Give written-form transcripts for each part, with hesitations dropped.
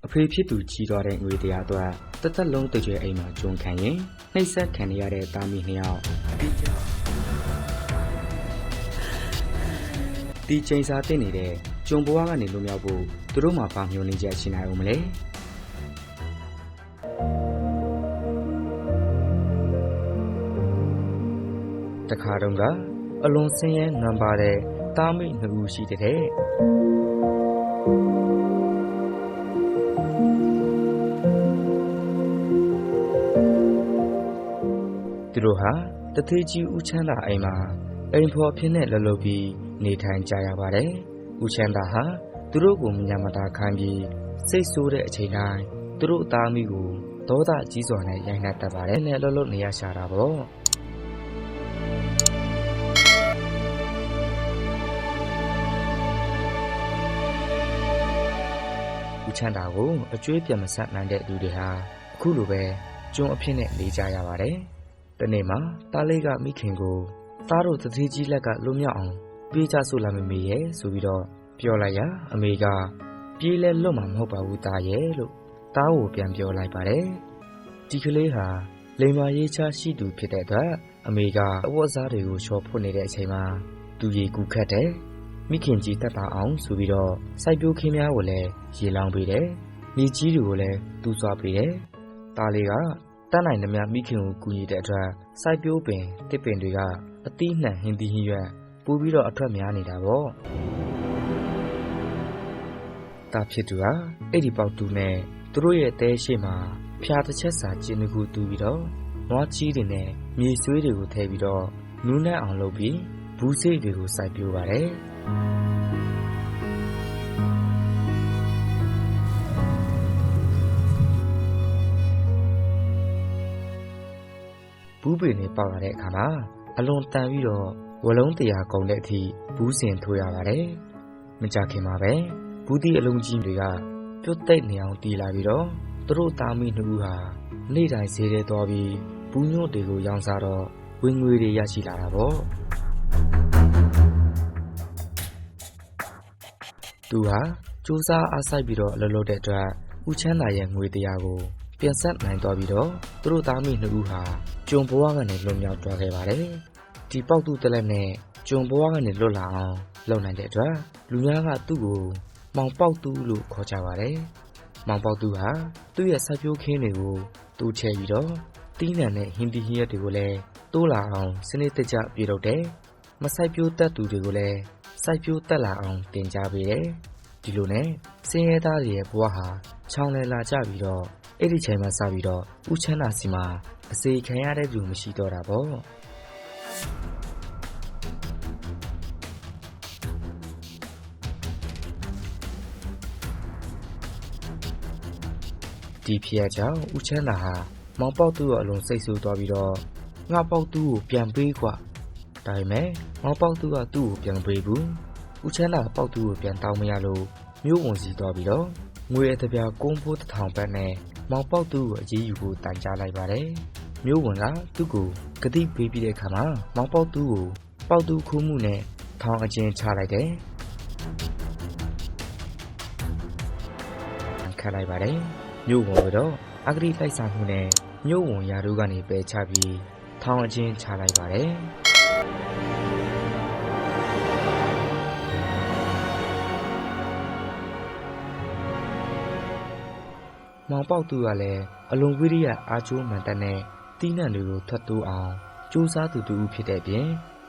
အဖေဖြစ်သူကြီးသွားတဲ့ငွေတရားအတွက်တစ်သက်လုံးတကြွအိမ်မှာဂျုံခံရင်နှိပ်စက်ခံရတဲ့တာမီနှစ်ယောက်ဒီချိန်စာတင်နေတဲ့ဂျုံဘွားကနေလွတ်မြောက်ဖို့သူတို့မှာပါမျှော်နေကြရှိနိုင်ဦးမလဲတခါတုန်းကအလွန်ဆင်းရဲနွမ်းပါတဲ့တာမိနှစ်ဦးရှိတဲ့သူတို့ဟာတထေးကြီးဦးချမ်းသာအိမ်မှာအိမ်ဖော်ဖြစ်နဲ့လှုပ်ပြီးနေထိုင်ကြရပါတယ်။ဦးချမ်းသာဟာသူတို့ကိုမညာမတာခံပြီးစိတ်ဆိုးတဲ့အချိန်တိုင်းသူတို့အသားမိကိုဒေါသကြီးစွာနဲ့ရိုက်နှက်တတ်ပါတယ်နဲ့လှုပ်နေရရှာတာပေါ့။ဦးချမ်းသာကိုအကျွေးပြတ်မဆက်နိုင်တဲ့လူတွေဟာအခုလိုပဲကျုံအဖြစ်နဲ့နေကြရပါတယ်။တနေ့မှာတားလေးကမိခင်ကိုသားတို့တထေးကြီးလက်ကလွတ်မြောက်အောင်ပြေးချဆိုလာမမေရဲ့ဆိုပြီးတော့ပြောလိုက်ရအမေကပြေးလဲလွတ်မှာမဟုတ်ပါဘူးသားရဲ့လို့သားကိုပြန်ပြောလိုက်ပါတယ်ဒီကလေးဟာလိမ္မာရေးချရှိသူဖြစ်တဲ့အတွက်အမေကအဝတ်အစားတွေကိုချော်ဖွတ်နေတဲ့အချိန်မှာသူရေကူခတ်တယ်မိခင်ကြီးတက်တာအောင်ဆိုပြီးတော့စိုက်ပျိုးခင်းများကိုလည်းရေလောင်းပေးတယ်မြေကြီးတွေကိုလည်းတူးဆွပေးတယ်သားလေးကတန်းနိုင်သမျှမိခင်ကိုကူညီတဲ့အတွက်စိုက်ပျိုးပင်တစ်ပင်တွေကအသီးနှံဟင်းသီးဟင်းရွက်ပိုးပြီးတော့အထွက်များနေတာပေါ့တာဖြစ်သူဟာအဲ့ဒီပေါက်တူနဲ့သူတို့ရဲ့တဲရှိမှာဖျားတစ်ချက်စာကျင်းတစ်ခုတူပြီးတော့နွားချီးတွေနဲ့မြေဆွေးတွေကိုထည့်ပြီးတော့နူးနှံ့အောင်လုပ်ပြီးဘူးစိတ်တွေကိုစိုက်ပျိုးပါတယ်ဘူးပင်တွေပေါက်လာတဲ့အခါမှာအလွန်တန်ပြီးတော့ဝလုံးတရာကုန်တဲ့အထိဘူးစင်ထိုးရပါတယ်။မကြခင်မှာပဲဘူးတီအလုံးကြီးတွေကပြုတ်သိပ်နေအောင်တီးလာပြီးတော့သူတို့သားမိနှစ်ဦးဟာနေ့တိုင်းဈေးထဲသွားပြီးဘူးညွန့်တွေကိုရောင်းစားတော့ဝင်ငွေတွေရရှိလာတာပေါ့။သူဟာစူးစားအားစိုက်ပြီးတော့အလုပ်လုပ်တဲ့အတွက်ဦးချမ်းသာရဲ့ငွေတရားကိုပြန်ဆက်နိုင်သွားပြီးတော့သူတို့သားမိနှစ်ဦးဟာကျုံဘဝကနေလွတ်မြောက်သွားခဲ့ပါတယ်။ဒီပေါက်တူတလက်နဲ့ကျုံဘဝကနေလွတ်လာအောင်လုပ်နိုင်တဲ့အတွက်လူများကသူ့ကိုမောင်ပေါက်တူလို့ခေါ်ကြပါတယ်။မောင်ပေါက်တူဟာသူ့ရဲ့စိုက်ပျိုးခင်းတွေကိုတူချဲပြီးတော့တီးနှံတဲ့ဟင်းသီးဟင်းရွက်တွေကိုလည်းတိုးလာအောင်စနစ်တကျပြုလုပ်တယ်။မစိုက်ပျိုးတတ်သူတွေကိုလည်းစိုက်ပျိုးတတ်လာအောင်တင်ကြားပေးတယ်။ဒီလိုနဲ့စင်းရဲသားတွေရဲ့ဘဝဟာချောင်းလည်လာကြပြီးတော့အဲ့ဒီချိန်မှစပြီးတော့ဦးချမ်းသာစီမှာအစေခံရတဲ့လူမရှိတော့တာပေါ့ဒီဖြစ်ရကြောင့်ဦးချမ်းသာဟာမောင်ပေါက်သူ့ကိုအလွန်စိတ်ဆိုးသွားပြီးတော့ငါပေါက်သူ့ကိုပြန်ပေးကွာဒါပေမဲ့မောင်ပေါက်သူကသူ့ကိုပြန်ပေးဘူးဦးချမ်းသာပေါက်သူ့ကိုပြန်တောင်းမရလို့မြို့ဝန်စီသွားပြီးတော့ငွေအတပြားကုန်းဖိုး1000ဘတ်နဲ့မောင်ပေါက်သူကိုအရေးယူဖို့တိုင်ကြားလိုက်ပါတယ်။မျိုးဝင်ကသူ့ကိုဂတိပေးပြီးတဲ့အခါမှာမောင်ပေါက်သူကိုပေါက်သူခိုးမှုနဲ့ထောင်အကျဉ်းချလိုက်တယ်။ခတ်လိုက်ပါတယ်။မျိုးဝင်ကတော့အဂတိလိုက်စားမှုနဲ့မျိုးဝင်ရာတို့ကနေပယ်ချပြီးထောင်အကျဉ်းချလိုက်ပါတယ်။မောင်ပေါက်သူကလည်းအလွန်ဝိရိယအားကျိုးမှန်တတ်တဲ့တီးနှံတွေကိုထွက်တိုးအောင်ကြိုးစားသူတူဦးဖြစ်တဲ့ပြင်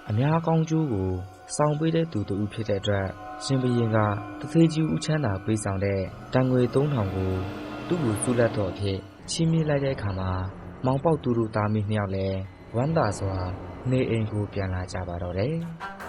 အများကောင်းကျိုးကိုစောင့်ပေးတဲ့သူတူဦးဖြစ်တဲ့အတွက်ရှင်ဘရင်ကတထေးကြီးဦးချမ်းသာပေးဆောင်တဲ့တန်ငွေ3000ကိုသူ့ကိုစုလက်တော်အဖြစ်ချီးမြှင့်လိုက်တဲ့အခါမှာမောင်ပေါက်သူတို့သားမိနှစ်ယောက်လည်းဝမ်းသာစွာနေအိမ်ကိုပြန်လာကြပါတော့တယ်။